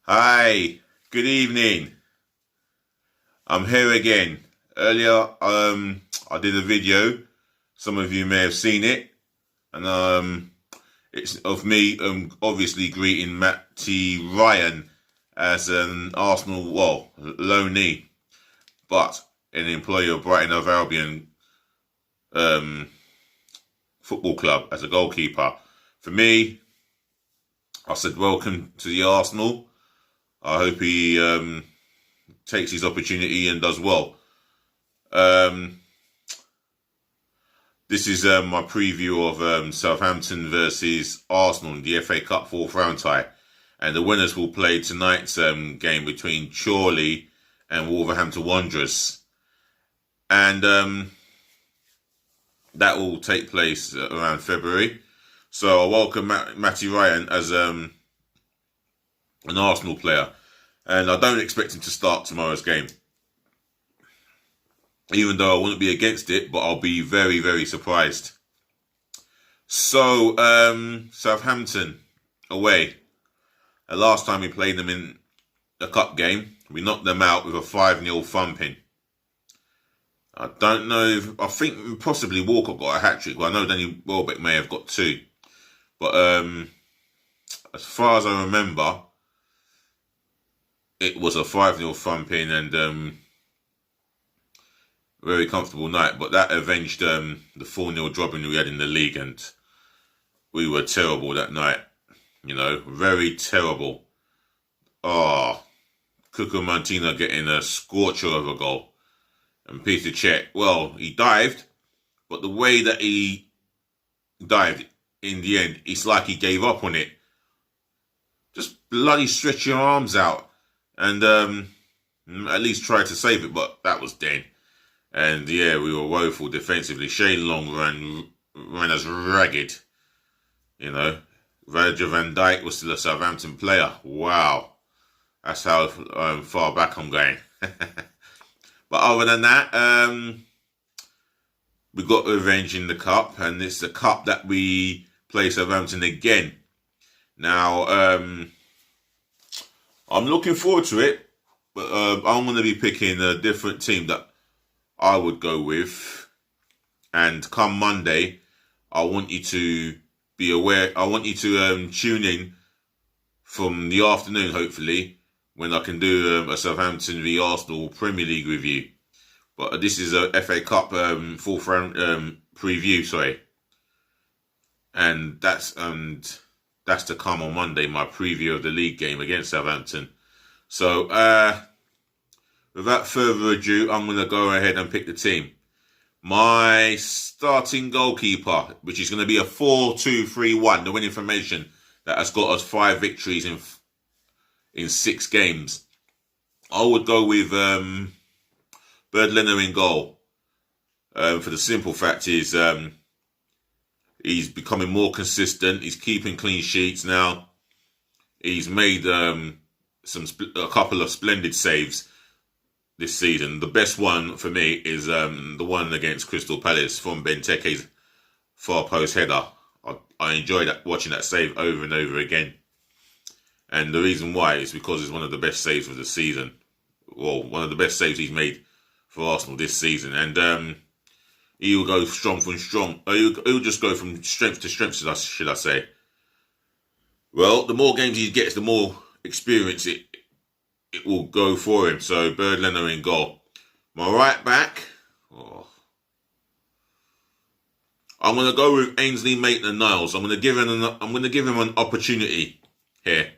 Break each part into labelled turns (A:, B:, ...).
A: Hi, good evening. I'm here again. Earlier, I did a video. Some of you may have seen it, and it's of me, obviously greeting Matty Ryan as an Arsenal, loanee, but an employee of Brighton of Albion um, Football Club as a goalkeeper. For me, I said welcome to the Arsenal. I hope he takes his opportunity and does well. This is my preview of Southampton versus Arsenal in the FA Cup fourth round tie. And the winners will play tonight's game between Chorley and Wolverhampton Wanderers. And that will take place around February. So I welcome Matty Ryan as an Arsenal player. And I don't expect him to start tomorrow's game. Even though I wouldn't be against it, but I'll be very, very surprised. So, Southampton away. The last time we played them in a cup game, we knocked them out with a 5-0 thumping. I don't know I think possibly Walker got a hat-trick. Well, I know Danny Welbeck may have got 2. But as far as I remember, it was a 5-0 thumping and very comfortable night. But that avenged the 4-0 drubbing we had in the league, and we were terrible that night. You know, very terrible. Cuco Martina getting a scorcher of a goal. And Peter Cech, well, he dived, but the way that he dived in the end, it's like he gave up on it. Just bloody stretch your arms out and at least try to save it, but that was dead. And yeah, we were woeful defensively. Shane Long ran us ragged. You know, Virgil van Dijk was still a Southampton player. Wow. That's how far back I'm going. But other than that, we got revenge in the cup, and it's the cup that we play Southampton again. Now, I'm looking forward to it, but I'm going to be picking a different team that I would go with. And come Monday, I want you to be aware. I want you to tune in from the afternoon, hopefully, when I can do a Southampton v Arsenal Premier League review. But this is a FA Cup fourth round preview, sorry. And that's to come on Monday, my preview of the league game against Southampton. So, without further ado, I'm going to go ahead and pick the team. My starting goalkeeper, which is going to be a 4-2-3-1, the winning formation that has got us 5 victories in 6 games. I would go with Bird Leonard in goal. For the simple fact is he's becoming more consistent. He's keeping clean sheets now. He's made a couple of splendid saves this season. The best one for me is the one against Crystal Palace from Benteke's far post header. I enjoyed watching that save over and over again. And the reason why is because it's one of the best saves of the season. Well, one of the best saves he's made for Arsenal this season. And he will go strong from strong. He'll just go from strength to strength, should I say. Well, the more games he gets, the more experience it will go for him. So, Bird Leonard in goal. My right back, I'm going to go with Ainsley Maitland-Niles. I'm going to give him an opportunity here.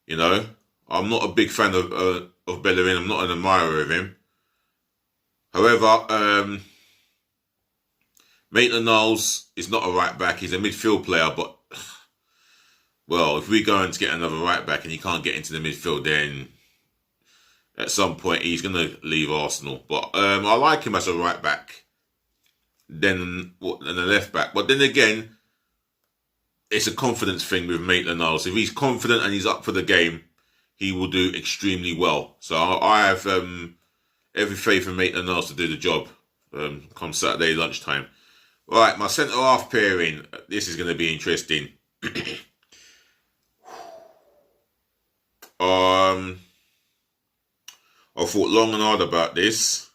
A: You know, I'm not a big fan of Bellerin. I'm not an admirer of him. However, Maitland-Niles is not a right back. He's a midfield player. But, well, if we go and get another right back and he can't get into the midfield, then at some point he's going to leave Arsenal. But I like him as a right back than a left back. But then again, it's a confidence thing with Maitland-Niles. If he's confident and he's up for the game, he will do extremely well. So I have every faith in Maitland-Niles to do the job come Saturday lunchtime. Right, my centre-half pairing. This is going to be interesting. I thought long and hard about this.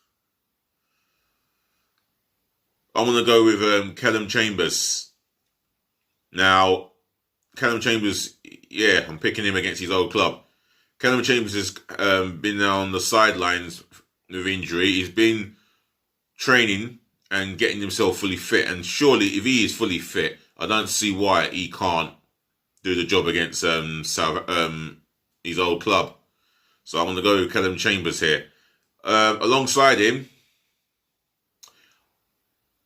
A: I'm going to go with Callum Chambers. Now, Callum Chambers, yeah, I'm picking him against his old club. Callum Chambers has been on the sidelines with injury. He's been training and getting himself fully fit. And surely, if he is fully fit, I don't see why he can't do the job against his old club. So I'm going to go with Callum Chambers here. Alongside him,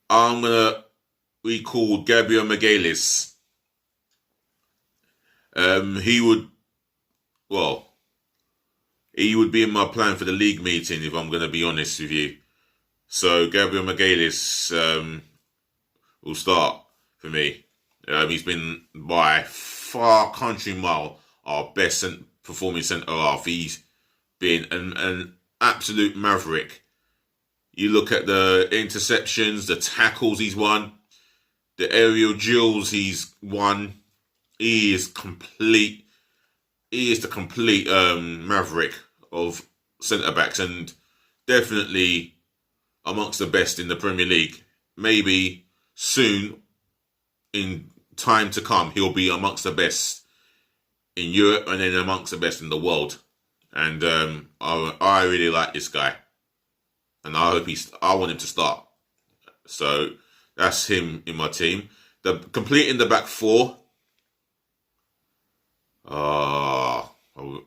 A: I'm going to recall Gabriel Magalhaes. He would be in my plan for the league meeting, if I'm going to be honest with you. So Gabriel Magalhaes will start for me. He's been by far country mile our best performing centre half. He's been an absolute maverick. You look at the interceptions, the tackles he's won, the aerial duels he's won. He is complete. He is the complete maverick of centre backs, and definitely amongst the best in the Premier League. Maybe soon, in time to come, he'll be amongst the best in Europe and then amongst the best in the world. And I really like this guy, and I want him to start. So that's him in my team. Completing the back four.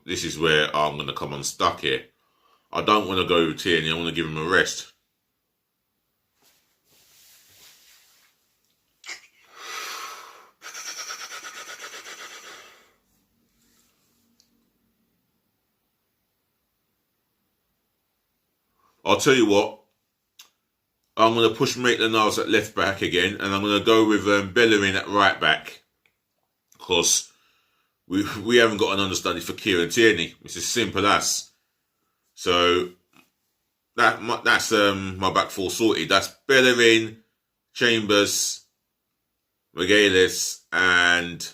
A: This is where I'm going to come unstuck here. I don't want to go with Tierney. I want to give him a rest. I'll tell you what. I'm going to push Maitland-Niles at left back again, and I'm going to go with Bellerin at right back, because we haven't got an understudy for Kieran Tierney. It's as simple as. So that's my back four sorted. That's Bellerin, Chambers, Magalhaes, and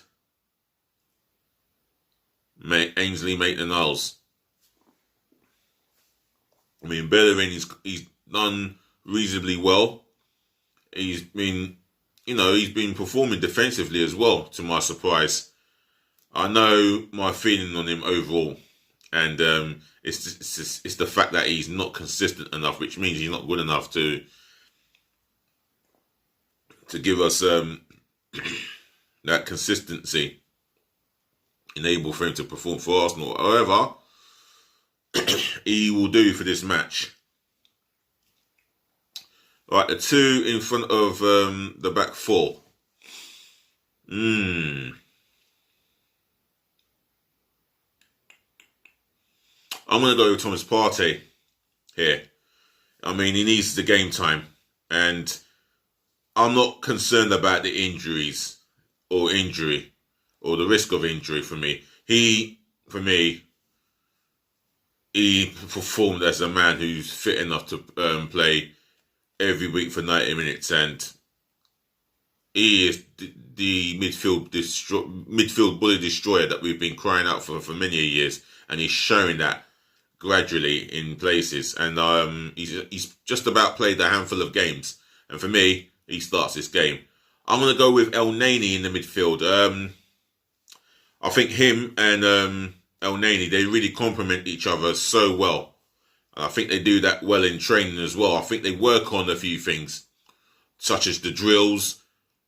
A: Ainsley Maitland-Niles. I mean, Bellerin he's done reasonably well. He's been performing defensively as well, to my surprise. I know my feeling on him overall, and it's the fact that he's not consistent enough, which means he's not good enough to give us that consistency, enable for him to perform for Arsenal. However, he will do for this match. Right, the two in front of the back four. I'm going to go with Thomas Partey here. I mean, he needs the game time. And I'm not concerned about the injuries or injury or the risk of injury for me. He performed as a man who's fit enough to play every week for 90 minutes. And he is the midfield bully destroyer that we've been crying out for many years. And he's showing that gradually in places, and he's just about played a handful of games, and for me, he starts this game. I'm going to go with El Neni in the midfield. I think him and El Neni, they really complement each other so well, and I think they do that well in training as well. I think they work on a few things, such as the drills,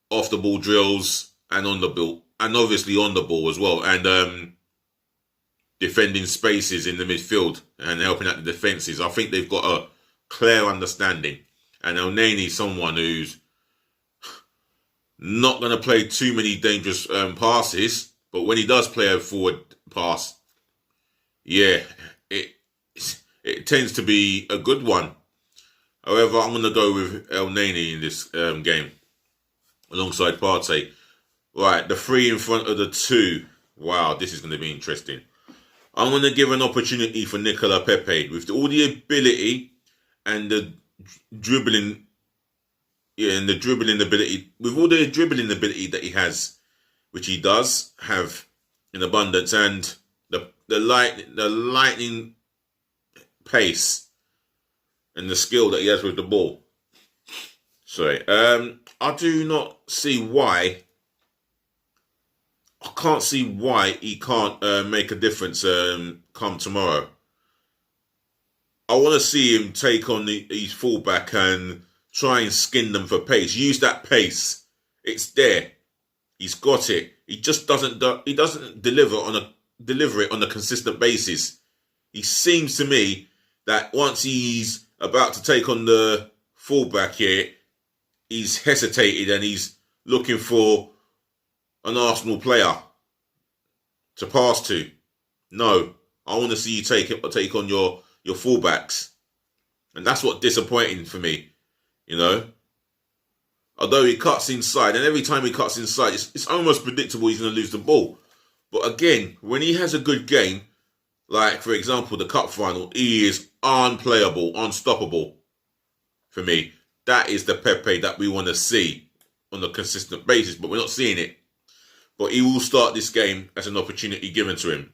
A: off the ball drills, and on the ball, and obviously on the ball as well, and defending spaces in the midfield and helping out the defences. I think they've got a clear understanding. And El Neni is someone who's not going to play too many dangerous passes, but when he does play a forward pass, yeah, it tends to be a good one. However, I'm going to go with El Neni in this game, alongside Partey. Right, the three in front of the two. Wow, this is going to be interesting. I'm going to give an opportunity for Nicola Pepe with all the ability and the dribbling, and the dribbling ability, with all the dribbling ability that he has, which he does have in abundance, and the lightning pace and the skill that he has with the ball. Sorry. I do not see why. I can't see why he can't make a difference come tomorrow. I want to see him take on his fullback and try and skin them for pace. Use that pace. It's there. He's got it. He just doesn't. He doesn't deliver it on a consistent basis. He seems to me that once he's about to take on the fullback here, he's hesitated and he's looking for an Arsenal player to pass to. No, I want to see you take on your fullbacks, and that's what's disappointing for me. You know, although he cuts inside, and every time he cuts inside, it's almost predictable he's going to lose the ball. But again, when he has a good game, like for example the cup final, he is unplayable, unstoppable. For me, that is the Pepe that we want to see on a consistent basis, but we're not seeing it. But he will start this game as an opportunity given to him.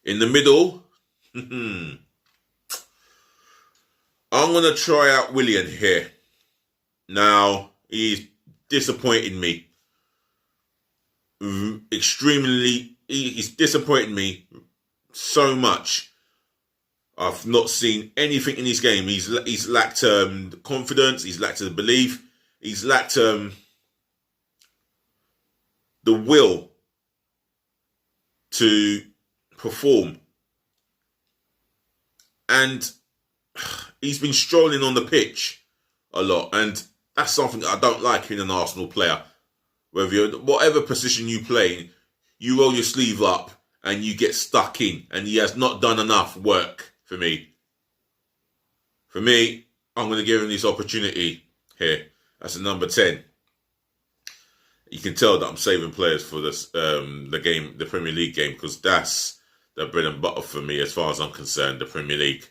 A: In the middle, I'm going to try out Willian here. Now, he's disappointing me. He's disappointing me so much. I've not seen anything in his game. He's lacked confidence. He's lacked the belief. He's lacked the will to perform. And he's been strolling on the pitch a lot. And that's something that I don't like in an Arsenal player. Whatever position you play, you roll your sleeve up and you get stuck in. And he has not done enough work for me. For me, I'm going to give him this opportunity here. That's a number 10. You can tell that I'm saving players for this the Premier League game, because that's the bread and butter for me as far as I'm concerned, the Premier League.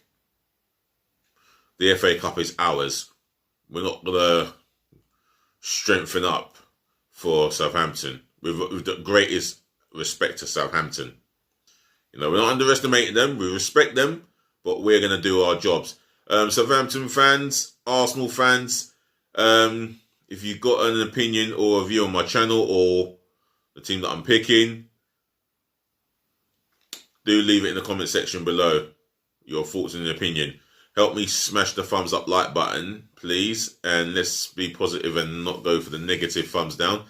A: The FA Cup is ours. We're not going to strengthen up for Southampton. With the greatest respect to Southampton. You know, we're not underestimating them. We respect them, but we're going to do our jobs. Southampton fans, Arsenal fans, if you've got an opinion or a view on my channel or the team that I'm picking, do leave it in the comment section below. Your thoughts and opinion. Help me smash the thumbs up like button, please. And let's be positive and not go for the negative thumbs down.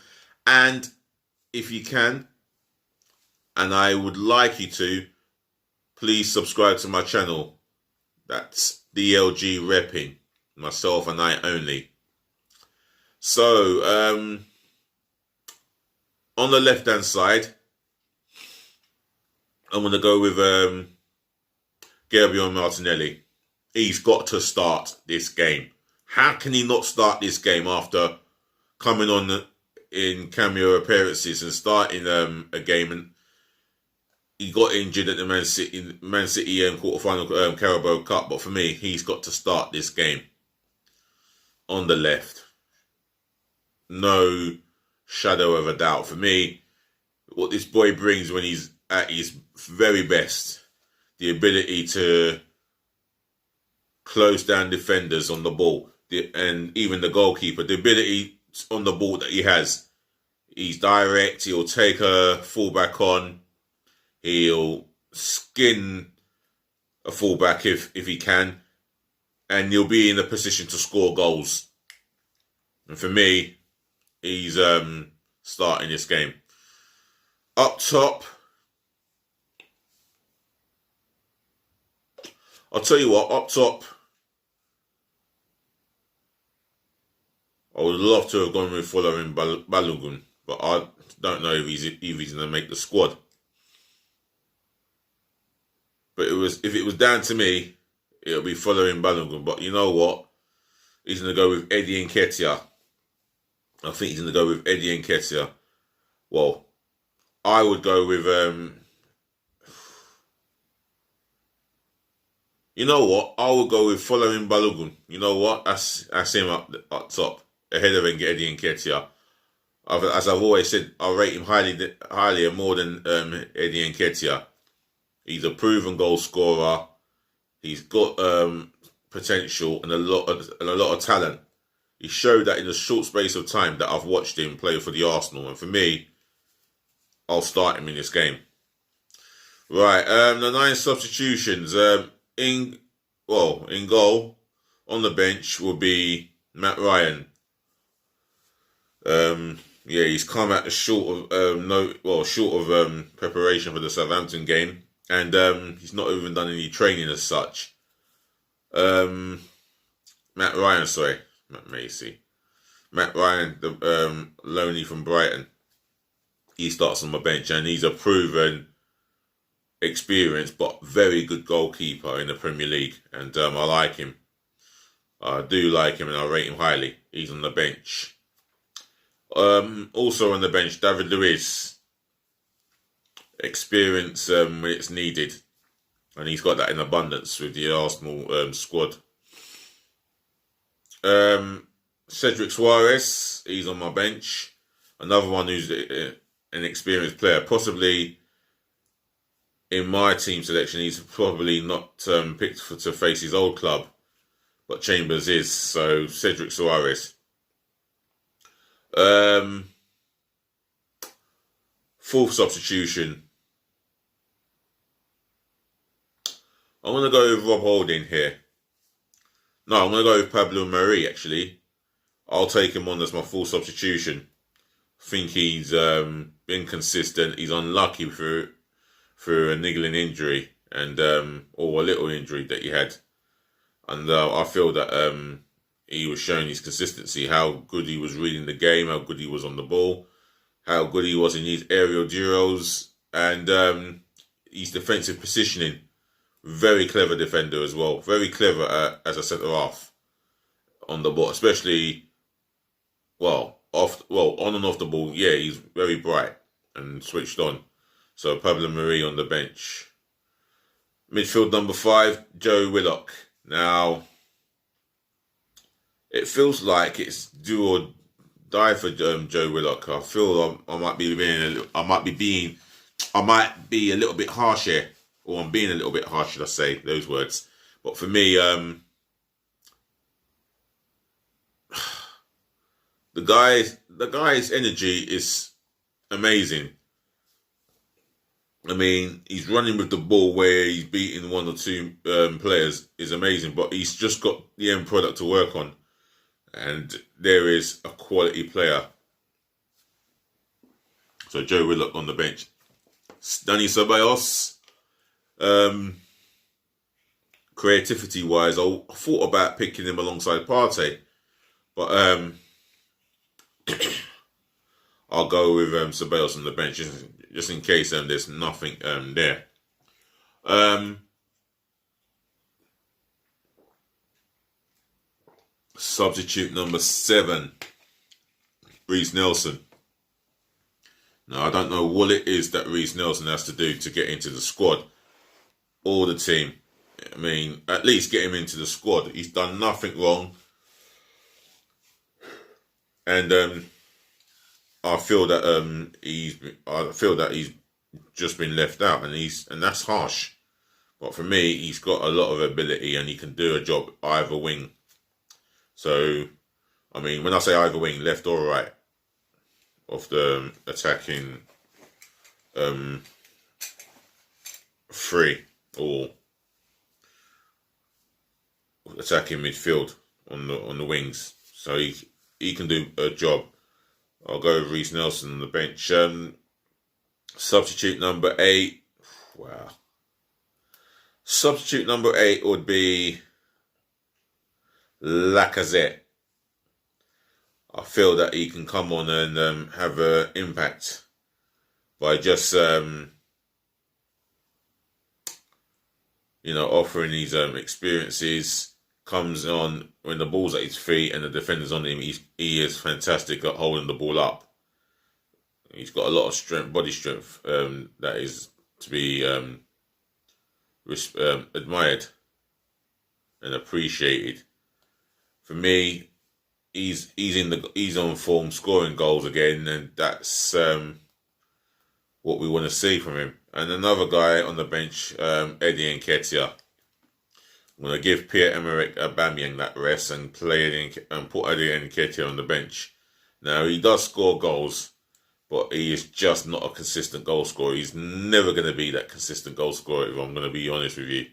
A: And if you can, and I would like you to, please subscribe to my channel. That's DLG Reppin. Myself and I only. So, on the left-hand side, I'm going to go with Gabriel Martinelli. He's got to start this game. How can he not start this game after coming on in cameo appearances and starting a game? And he got injured at the Man City quarterfinal Carabao Cup. But for me, he's got to start this game on the left. No shadow of a doubt. For me, what this boy brings when he's at his very best, the ability to close down defenders on the ball, and even the goalkeeper, the ability on the ball that he has. He's direct. He'll take a fullback on. He'll skin a fullback if he can, and he'll be in a position to score goals. And for me, he's starting this game. Up top, I'll tell you what, up top, I would love to have gone with following Balogun, but I don't know if he's going to make the squad. But if it was down to me, it'll be following Balogun. But you know what? He's going to go with Eddie Nketiah. I think he's going to go with Eddie Nketiah. Well, I would go with... you know what? I would go with following Balogun. You know what? That's him up top, ahead of Eddie Nketiah. As I've always said, I rate him highly and more than Eddie Nketiah. He's a proven goal scorer. He's got potential and a lot of talent. He showed that in a short space of time that I've watched him play for the Arsenal, and for me, I'll start him in this game. Right, the 9 substitutions. In goal, on the bench will be Matt Ryan. He's come out short of preparation for the Southampton game, and he's not even done any training as such. Matt Ryan, the loanee from Brighton. He starts on my bench, and he's a proven, experienced but very good goalkeeper in the Premier League, and I like him. I do like him, and I rate him highly. He's on the bench. Also on the bench, David Luiz. Experience when it's needed, and he's got that in abundance with the Arsenal squad. Cedric Soares, he's on my bench. Another one who's an experienced player. Possibly in my team selection, he's probably not picked to face his old club, but Chambers is. So Cedric Soares. Fourth substitution. I'm going to go with Rob Holding here. No, I'm going to go with Pablo Mari, actually. I'll take him on as my full substitution. I think he's been consistent. He's unlucky for a niggling injury and or a little injury that he had. And I feel that he was showing his consistency, how good he was reading the game, how good he was on the ball, how good he was in his aerial duels, and his defensive positioning. Very clever defender as well. Very clever as a centre half on the ball, especially on and off the ball. Yeah, he's very bright and switched on. So Pablo Mari on the bench. Midfield number 5, Joe Willock. Now, it feels like it's do or die for Joe Willock. I feel I might be a little bit harsh here. Or I'm being a little bit harsh, should I say, those words. But for me, the guy's energy is amazing. I mean, he's running with the ball where he's beating 1 or 2 players is amazing, but he's just got the end product to work on. And there is a quality player. So Joe Willock on the bench. Dani Ceballos. Creativity wise, I thought about picking him alongside Partey, but I'll go with Ceballos on the bench just in case there's nothing there. Substitute number 7, Reece Nelson. Now, I don't know what it is that Reece Nelson has to do to get into the squad or the team. I mean, at least get him into the squad. He's done nothing wrong. And I feel that he's just been left out, and that's harsh. But for me, he's got a lot of ability and he can do a job either wing. So, I mean, when I say either wing, left or right, of the attacking 3 or attacking midfield on the wings. So he can do a job. I'll go with Reece Nelson on the bench. Substitute number 8. Wow. Substitute number 8 would be Lacazette. I feel that he can come on and have an impact by just offering his experiences. Comes on when the ball's at his feet and the defender's on him. He is fantastic at holding the ball up. He's got a lot of strength, body strength, that is to be admired and appreciated. For me, he's on form, scoring goals again, and that's what we want to see from him. And another guy on the bench, Eddie Nketiah. I'm going to give Pierre-Emerick Aubameyang that rest and put Eddie Nketiah on the bench. Now, he does score goals, but he is just not a consistent goal scorer. He's never going to be that consistent goal scorer, if I'm going to be honest with you,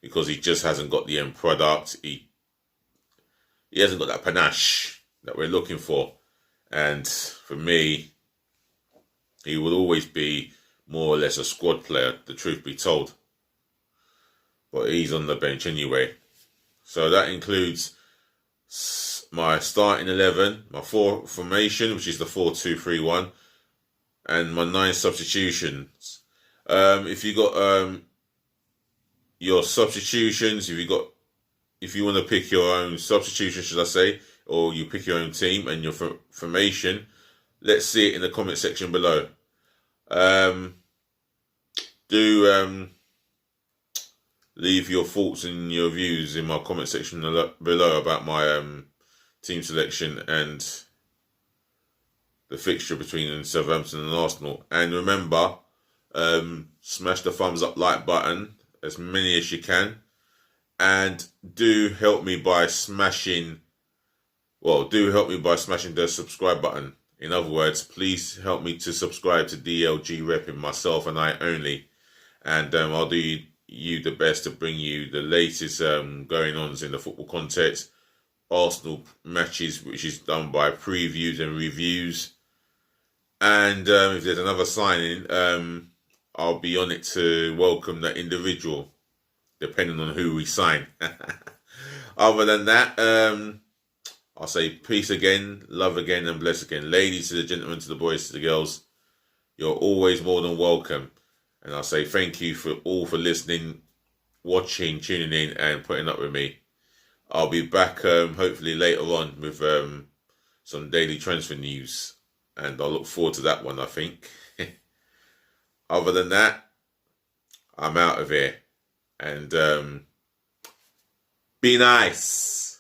A: because he just hasn't got the end product. He hasn't got that panache that we're looking for. And for me, he will always be more or less a squad player, the truth be told. But he's on the bench anyway. So that includes my starting 11, my formation, which is the 4-2-3-1, and my 9 substitutions. If you got your substitutions, if you want to pick your own substitution, should I say, or you pick your own team and your formation, let's see it in the comment section below. Leave your thoughts and your views in my comment section below about my team selection and the fixture between Southampton and Arsenal. And remember, smash the thumbs up like button, as many as you can. And do help me by smashing the subscribe button. In other words, please help me to subscribe to DLG Reppin, myself and I only. And I'll do you the best to bring you the latest going-ons in the football context, Arsenal matches, which is done by previews and reviews. And if there's another signing, I'll be on it to welcome that individual, depending on who we sign. Other than that, I'll say peace again, love again, and bless again. Ladies to the gentlemen, to the boys, to the girls, you're always more than welcome. And I'll say thank you for listening, watching, tuning in, and putting up with me. I'll be back hopefully later on with some daily transfer news. And I'll look forward to that one, I think. Other than that, I'm out of here. And be nice.